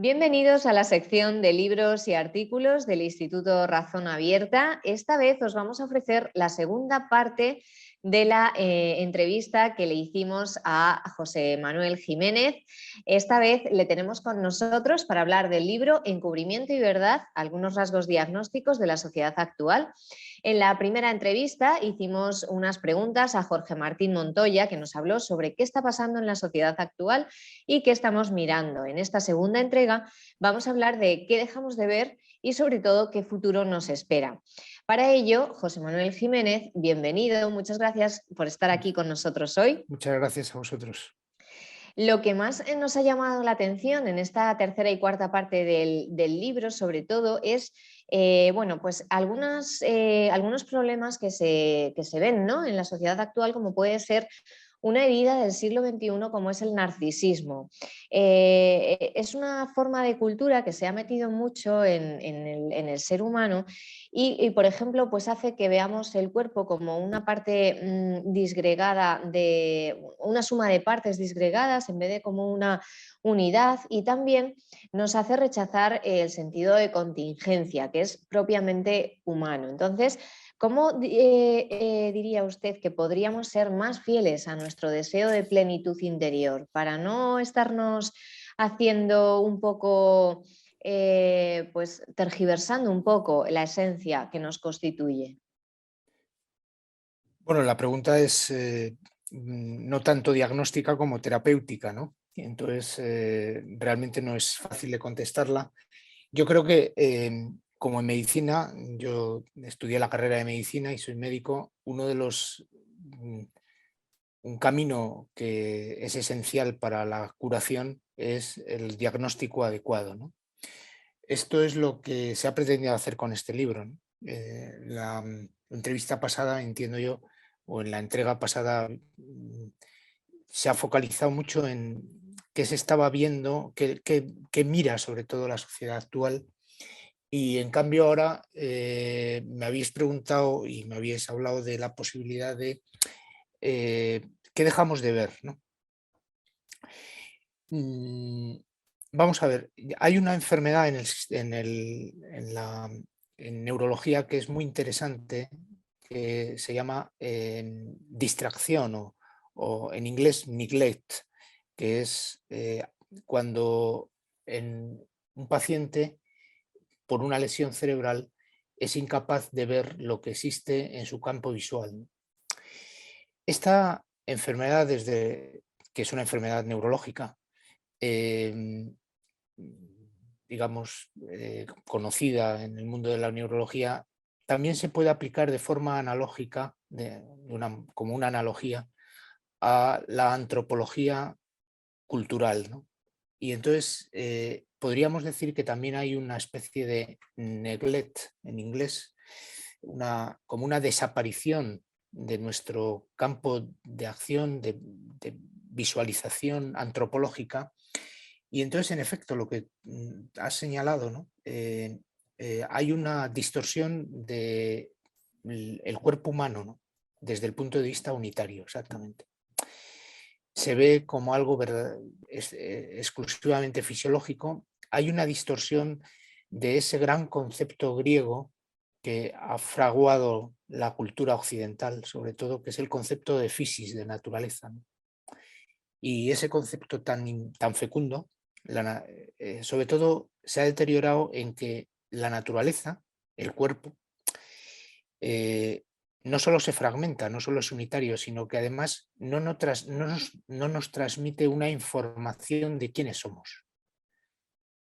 Bienvenidos a la sección de libros y artículos del Instituto Razón Abierta. Esta vez os vamos a ofrecer la segunda parte de la entrevista que le hicimos a José Manuel Jiménez. Esta vez le tenemos con nosotros para hablar del libro Encubrimiento y verdad, algunos rasgos diagnósticos de la sociedad actual. En la primera entrevista hicimos unas preguntas a Jorge Martín Montoya, que nos habló sobre qué está pasando en la sociedad actual y qué estamos mirando. En esta segunda entrega vamos a hablar de qué dejamos de ver y sobre todo qué futuro nos espera. Para ello, José Manuel Jiménez, bienvenido, muchas gracias por estar aquí con nosotros hoy. Muchas gracias a vosotros. Lo que más nos ha llamado la atención en esta tercera y cuarta parte del libro, sobre todo, es pues algunos problemas que se ven, ¿no?, en la sociedad actual, como puede ser una herida del siglo XXI como es el narcisismo. Es una forma de cultura que se ha metido mucho en el ser humano y, por ejemplo, pues hace que veamos el cuerpo como una parte disgregada, una suma de partes disgregadas en vez de como una unidad, y también nos hace rechazar el sentido de contingencia, que es propiamente humano. Entonces, ¿cómo diría usted que podríamos ser más fieles a nuestro deseo de plenitud interior para no estarnos haciendo un poco, pues tergiversando un poco la esencia que nos constituye? Bueno, la pregunta es no tanto diagnóstica como terapéutica, ¿no? Y entonces, realmente no es fácil de contestarla. Yo creo que, como en medicina, yo estudié la carrera de medicina y soy médico, un camino que es esencial para la curación es el diagnóstico adecuado, ¿no? Esto es lo que se ha pretendido hacer con este libro, ¿no? La entrevista pasada, entiendo yo, o en la entrega pasada, se ha focalizado mucho en qué se estaba viendo, qué mira sobre todo la sociedad actual, y en cambio ahora me habéis preguntado y me habéis hablado de la posibilidad de qué dejamos de ver, ¿no? Mm, Vamos a ver, hay una enfermedad en neurología que es muy interesante, que se llama distracción o en inglés neglect, que es cuando en un paciente por una lesión cerebral es incapaz de ver lo que existe en su campo visual, ¿no? Esta enfermedad, que es una enfermedad neurológica, em, digamos, conocida en el mundo de la neurología, también se puede aplicar de forma analógica, como una analogía, a la antropología cultural, ¿no? Y entonces podríamos decir que también hay una especie de neglect en inglés, como una desaparición de nuestro campo de acción, de visualización antropológica. Y entonces, en efecto, lo que has señalado, ¿no? Hay una distorsión del el cuerpo humano, ¿no?, desde el punto de vista unitario, exactamente. Se ve como algo exclusivamente fisiológico. Hay una distorsión de ese gran concepto griego que ha fraguado la cultura occidental, sobre todo, que es el concepto de physis, de naturaleza, ¿no? Y ese concepto tan fecundo, sobre todo, se ha deteriorado en que la naturaleza, el cuerpo, eh, no solo se fragmenta, no solo es unitario, sino que además no nos transmite una información de quiénes somos.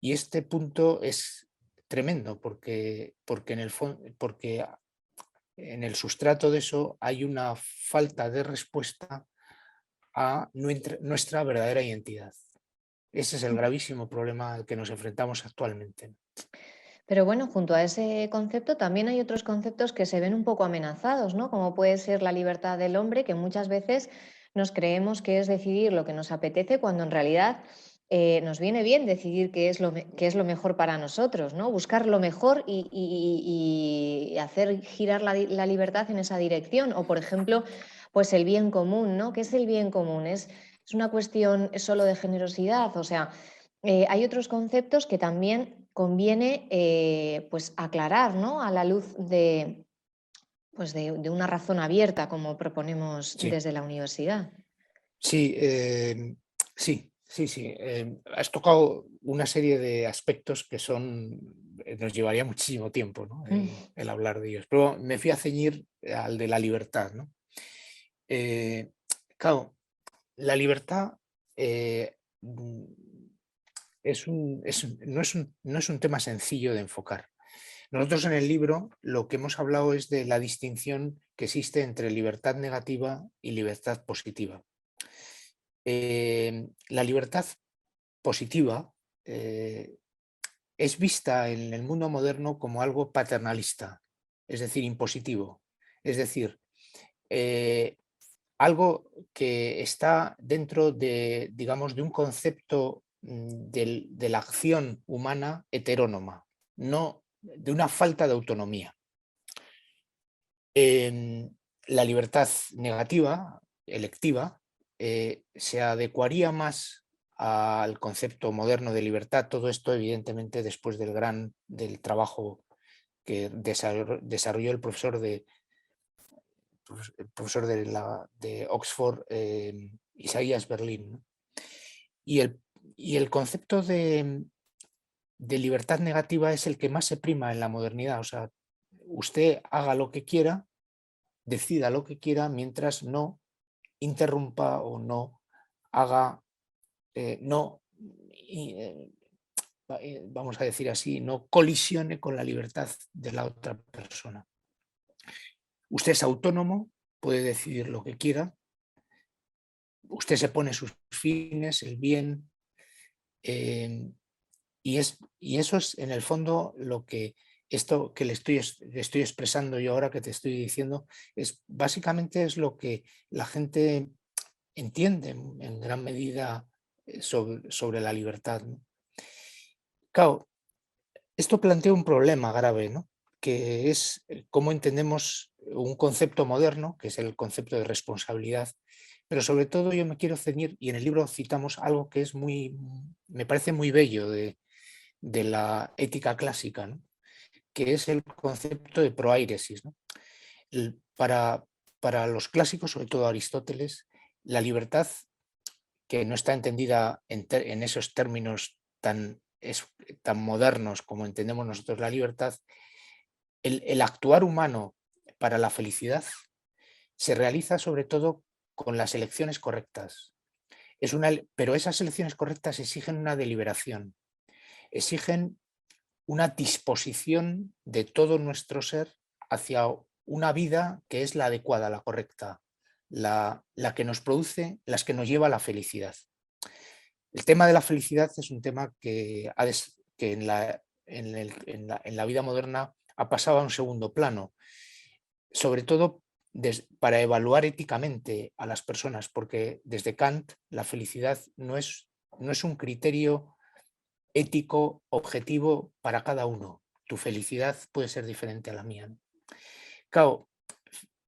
Y este punto es tremendo porque en el sustrato de eso hay una falta de respuesta a nuestra verdadera identidad. Ese es el gravísimo problema al que nos enfrentamos actualmente. Pero bueno, junto a ese concepto también hay otros conceptos que se ven un poco amenazados, ¿no? Como puede ser la libertad del hombre, que muchas veces nos creemos que es decidir lo que nos apetece cuando en realidad nos viene bien decidir qué es lo mejor para nosotros, ¿no? Buscar lo mejor y hacer girar la libertad en esa dirección. O, por ejemplo, pues el bien común, ¿no? ¿Qué es el bien común? Es una cuestión solo de generosidad, o sea, hay otros conceptos que también conviene pues aclarar, ¿no? A la luz de, pues de una razón abierta, como proponemos Sí, desde la universidad. sí, sí. Has tocado una serie de aspectos que nos llevaría muchísimo tiempo, ¿no? El hablar de ellos, pero me fui a ceñir al de la libertad, ¿no? Eh, claro, la libertad mm, no es un tema sencillo de enfocar. Nosotros en el libro lo que hemos hablado es de la distinción que existe entre libertad negativa y libertad positiva. La libertad positiva es vista en el mundo moderno como algo paternalista, es decir, impositivo. Es decir, eh, algo que está dentro de, digamos, de un concepto de la acción humana heterónoma, no de una falta de autonomía. La libertad negativa, electiva, se adecuaría más al concepto moderno de libertad. Todo esto, evidentemente, después del trabajo que desarrolló el profesor de Oxford, Isaiah Berlin, ¿no? Y el concepto de libertad negativa es el que más se prima en la modernidad. O sea, usted haga lo que quiera, decida lo que quiera, mientras no interrumpa o no haga, no, vamos a decir así, no colisione con la libertad de la otra persona. Usted es autónomo, puede decidir lo que quiera, usted se pone sus fines, el bien, y eso es en el fondo lo que esto que le estoy expresando yo ahora, que te estoy diciendo, básicamente es lo que la gente entiende en gran medida sobre la libertad, ¿no? Claro, esto plantea un problema grave, ¿no? Que es cómo entendemos un concepto moderno, que es el concepto de responsabilidad, pero sobre todo yo me quiero ceñir, y en el libro citamos algo que me parece muy bello de la ética clásica, ¿no? Que es el concepto de proairesis, ¿no? Para, para los clásicos, sobre todo Aristóteles, la libertad, que no está entendida en esos términos tan modernos como entendemos nosotros la libertad, el actuar humano para la felicidad se realiza sobre todo con las elecciones correctas. Pero esas elecciones correctas exigen una deliberación, exigen una disposición de todo nuestro ser hacia una vida que es la adecuada, la correcta, la que nos produce, las que nos lleva a la felicidad. El tema de la felicidad es un tema que en la vida moderna ha pasado a un segundo plano, sobre todo para evaluar éticamente a las personas, porque desde Kant la felicidad no es un criterio ético objetivo para cada uno. Tu felicidad puede ser diferente a la mía, ¿no? Claro,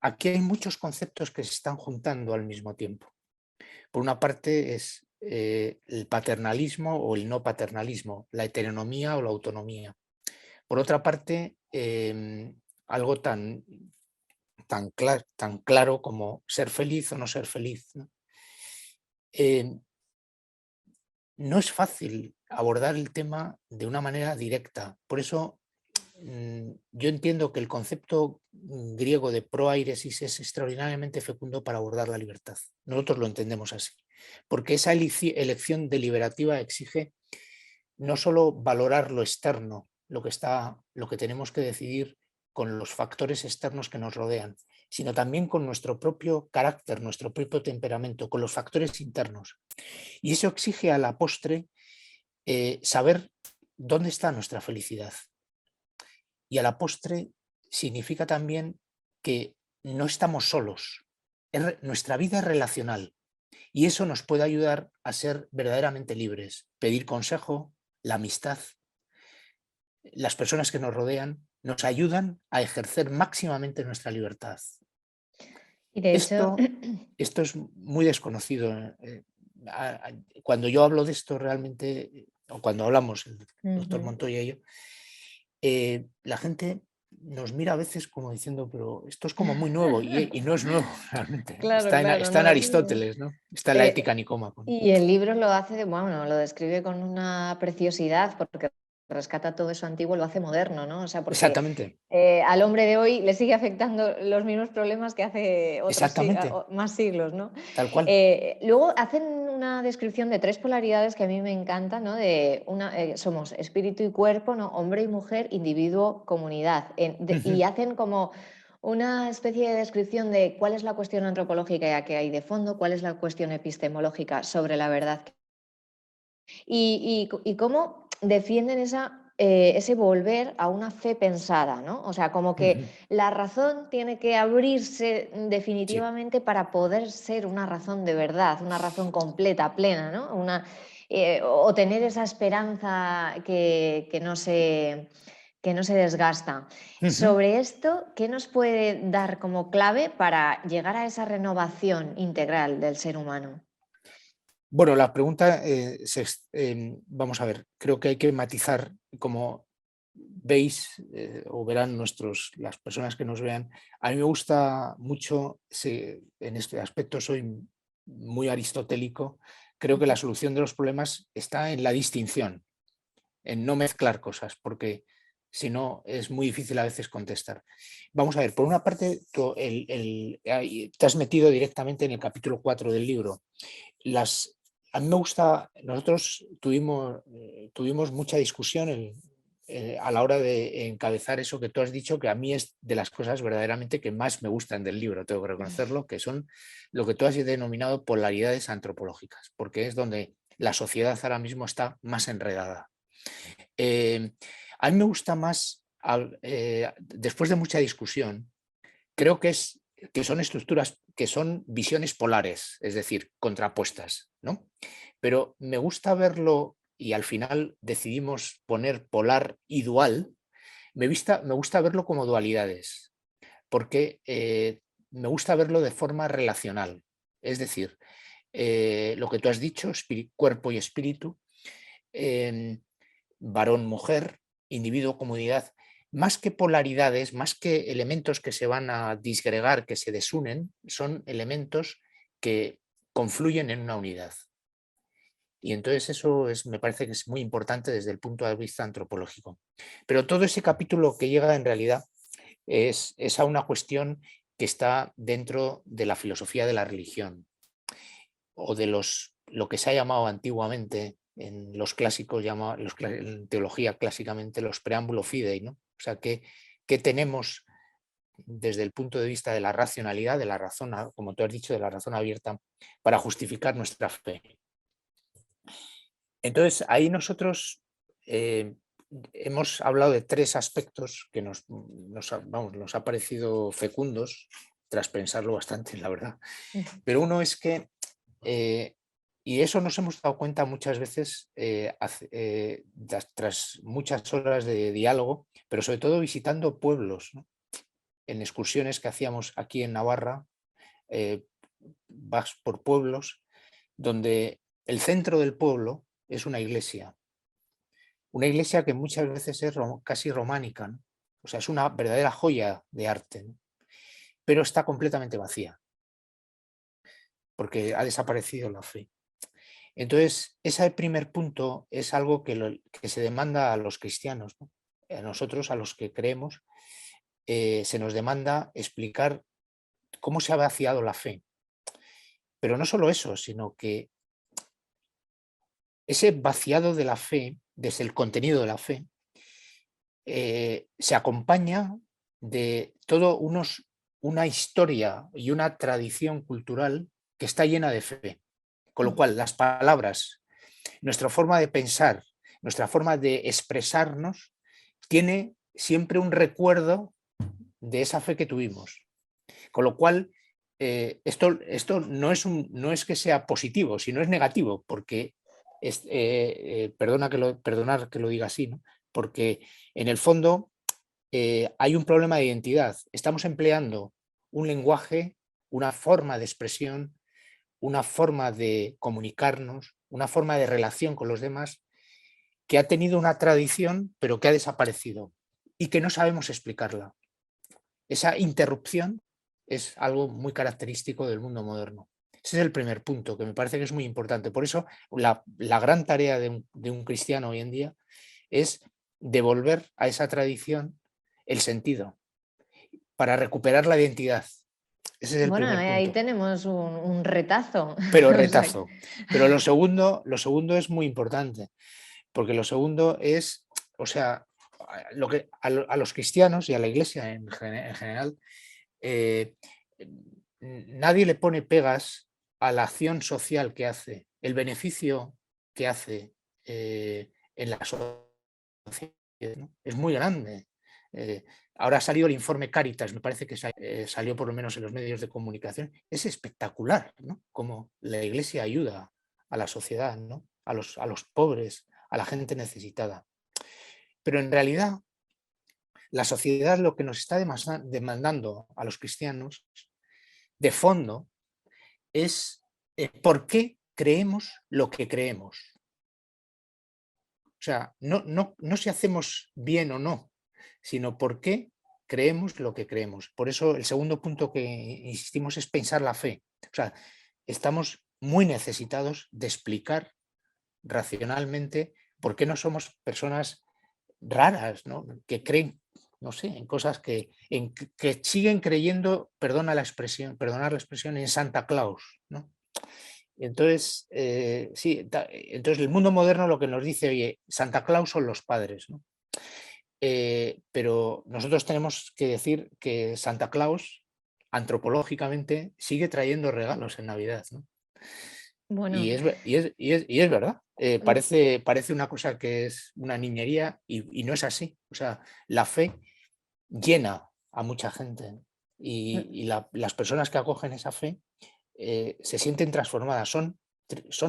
aquí hay muchos conceptos que se están juntando al mismo tiempo. Por una parte es el paternalismo o el no paternalismo, la heteronomía o la autonomía. Por otra parte, algo tan claro como ser feliz o no ser feliz, ¿no? No es fácil abordar el tema de una manera directa. Por eso yo entiendo que el concepto griego de proairesis es extraordinariamente fecundo para abordar la libertad. Nosotros lo entendemos así, porque esa elección deliberativa exige no solo valorar lo externo, lo que tenemos que decidir con los factores externos que nos rodean, sino también con nuestro propio carácter, nuestro propio temperamento, con los factores internos. Y eso exige a la postre saber dónde está nuestra felicidad. Y a la postre significa también que no estamos solos. Nuestra vida es relacional y eso nos puede ayudar a ser verdaderamente libres. Pedir consejo, la amistad, las personas que nos rodean nos ayudan a ejercer máximamente nuestra libertad. Y de hecho, Esto es muy desconocido. Cuando yo hablo de esto realmente o cuando hablamos, el doctor Ujú. Montoya y yo, la gente nos mira a veces como diciendo, pero esto es como muy nuevo, y no es nuevo realmente. Claro, claro, Está en no, es Aristóteles, ¿no? Está en la eh, Ética Nicómaco, ¿no? y el libro lo hace, bueno, lo describe con una preciosidad porque rescata todo eso antiguo, lo hace moderno, ¿no? O sea, porque Exactamente, al hombre de hoy le sigue afectando los mismos problemas que hace exactamente, más siglos, ¿no? tal cual. Luego hacen una descripción de tres polaridades que a mí me encantan, ¿no? De somos espíritu y cuerpo, ¿no? Hombre y mujer, individuo, comunidad. Y Ujú, hacen como una especie de descripción de cuál es la cuestión antropológica que hay de fondo, cuál es la cuestión epistemológica sobre la verdad y cómo defienden ese volver a una fe pensada, ¿no? O sea, como que ujú. la razón tiene que abrirse Sí. definitivamente para poder ser una razón de verdad, una razón completa, plena, ¿no? O tener esa esperanza que no se desgasta. Ujú. Sobre esto, ¿qué nos puede dar como clave para llegar a esa renovación integral del ser humano? Bueno, la pregunta, vamos a ver, creo que hay que matizar, como veis o verán las personas que nos vean, a mí me gusta mucho, en este aspecto soy muy aristotélico, creo que la solución de los problemas está en la distinción, en no mezclar cosas, porque si no es muy difícil a veces contestar. Vamos a ver, por una parte, ahí te has metido directamente en el capítulo 4 del libro. A mí me gusta, nosotros tuvimos mucha discusión a la hora de encabezar eso que tú has dicho, que a mí es de las cosas verdaderamente que más me gustan del libro, tengo que reconocerlo, que son lo que tú has denominado polaridades antropológicas, porque es donde la sociedad ahora mismo está más enredada. Eh, a mí me gusta más, después de mucha discusión, creo que son estructuras, que son visiones polares, es decir, contrapuestas, ¿no? Pero me gusta verlo, y al final decidimos poner polar y dual, me gusta verlo como dualidades, porque me gusta verlo de forma relacional. Es decir, lo que tú has dicho, cuerpo y espíritu, em, varón, mujer, individuo, comunidad, más que polaridades, más que elementos que se van a disgregar, que se desunen, son elementos que confluyen en una unidad. Y entonces me parece que es muy importante desde el punto de vista antropológico. Pero todo ese capítulo que llega en realidad es a una cuestión que está dentro de la filosofía de la religión o de lo que se ha llamado antiguamente en los clásicos, en teología clásicamente los preámbulo fidei, ¿no? O sea, ¿qué tenemos desde el punto de vista de la racionalidad, de la razón, como tú has dicho, de la razón abierta, para justificar nuestra fe? Entonces, ahí nosotros eh, hemos hablado de tres aspectos que nos ha parecido fecundos, tras pensarlo bastante, la verdad. Pero uno es que, eh, y eso nos hemos dado cuenta muchas veces tras muchas horas de diálogo, pero sobre todo visitando pueblos, ¿no? En excursiones que hacíamos aquí en Navarra, eh, vas por pueblos donde el centro del pueblo es una iglesia que muchas veces es casi románica, ¿no? O sea, es una verdadera joya de arte, ¿no? Pero está completamente vacía, porque ha desaparecido la fe. Entonces, ese primer punto es algo que se demanda a los cristianos, ¿no? A nosotros, a los que creemos, se nos demanda explicar cómo se ha vaciado la fe. Pero no solo eso, sino que ese vaciado de la fe, desde el contenido de la fe, se acompaña de una historia y una tradición cultural que está llena de fe. Con lo cual, las palabras, nuestra forma de pensar, nuestra forma de expresarnos, tiene siempre un recuerdo de esa fe que tuvimos. Con lo cual, esto no es que sea positivo, sino es negativo, porque perdonar que lo diga así, ¿no? Porque en el fondo hay un problema de identidad. Estamos empleando un lenguaje, una forma de expresión, una forma de comunicarnos, una forma de relación con los demás que ha tenido una tradición pero que ha desaparecido y que no sabemos explicarla. Esa interrupción es algo muy característico del mundo moderno. Ese es el primer punto, que me parece que es muy importante. Por eso la gran tarea de un cristiano hoy en día es devolver a esa tradición el sentido, para recuperar la identidad. Ese es el Bueno, primer ahí punto. tenemos un retazo. Pero O sea, retazo. Pero lo segundo es muy importante, porque lo segundo es, o sea, a los cristianos y a la iglesia en general, eh, nadie le pone pegas a la acción social que hace, el beneficio que hace en la sociedad, ¿no? Es muy grande. Eh, Ahora ha salido el informe Cáritas, me parece que salió por lo menos en los medios de comunicación. Es espectacular, ¿no? Cómo la iglesia ayuda a la sociedad, ¿no? A los pobres, a la gente necesitada. Pero en realidad la sociedad lo que nos está demandando a los cristianos de fondo es por qué creemos lo que creemos. O sea, no si hacemos bien o no, sino por qué creemos lo que creemos. Por eso el segundo punto que insistimos es pensar la fe. O sea, estamos muy necesitados de explicar racionalmente por qué no somos personas raras, ¿no? Que creen, no sé, en cosas que siguen creyendo, perdonar la expresión, en Santa Claus, ¿no? Entonces, sí, entonces el mundo moderno lo que nos dice, oye, Santa Claus son los padres, ¿no? Pero nosotros tenemos que decir que Santa Claus, antropológicamente, sigue trayendo regalos en Navidad, ¿no? bueno, Y es verdad. mm, Parece una cosa que es una niñería y no es así. O sea, la fe llena a mucha gente, ¿no? Y las personas que acogen esa fe se sienten transformadas, son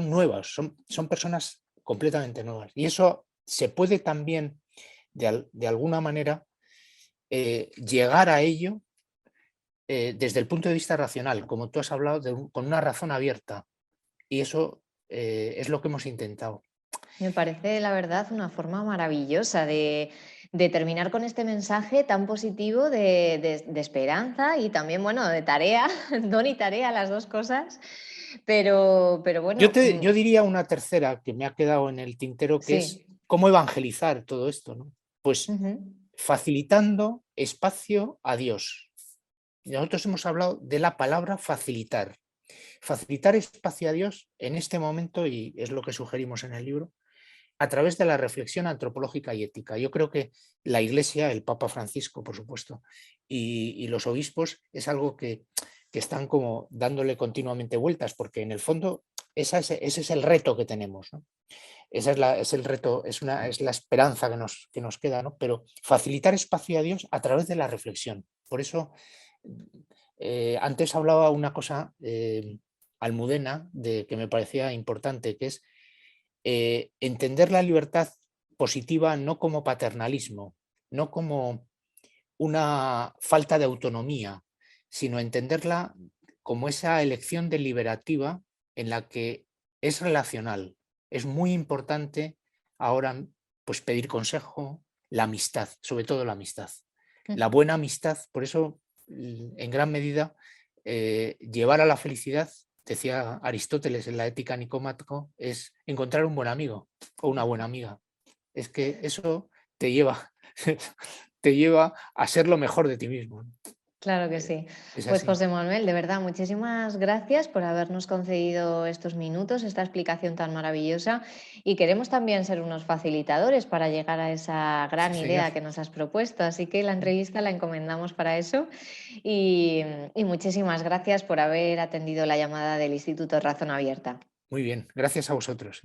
nuevas, son personas completamente nuevas. Y eso se puede también, de alguna manera, llegar a ello desde el punto de vista racional, como tú has hablado, con una razón abierta. Y eso es lo que hemos intentado. me parece, la verdad, una forma maravillosa de terminar con este mensaje tan positivo de esperanza y también, bueno, de tarea, don y tarea, las dos cosas. Pero bueno, Yo diría una tercera que me ha quedado en el tintero, que es sí. cómo evangelizar todo esto, ¿no? Pues Ujú. facilitando espacio a Dios. Nosotros hemos hablado de la palabra facilitar. Facilitar espacio a Dios en este momento, y es lo que sugerimos en el libro, a través de la reflexión antropológica y ética. Yo creo que la Iglesia, el Papa Francisco, por supuesto, y los obispos es algo que están como dándole continuamente vueltas, porque en el fondo ese es el reto que tenemos, ¿no? Es el reto, es la esperanza que nos queda, ¿no? Pero facilitar espacio a Dios a través de la reflexión. Por eso, antes hablaba una cosa Almudena que me parecía importante, que es entender la libertad positiva no como paternalismo, no como una falta de autonomía, sino entenderla como esa elección deliberativa en la que es relacional. Es muy importante ahora pues pedir consejo, la amistad, sobre todo la amistad. La buena amistad, por eso en gran medida llevar a la felicidad, decía Aristóteles en la Ética Nicómaco, es encontrar un buen amigo o una buena amiga. Es que eso te lleva, te lleva a ser lo mejor de ti mismo. Claro que sí. Es Pues así. José Manuel, de verdad, muchísimas gracias por habernos concedido estos minutos, esta explicación tan maravillosa. Y queremos también ser unos facilitadores para llegar a esa Sí, gran señor. idea que nos has propuesto. Así que la entrevista la encomendamos para eso. Y muchísimas gracias por haber atendido la llamada del Instituto Razón Abierta. Muy bien. Gracias a vosotros.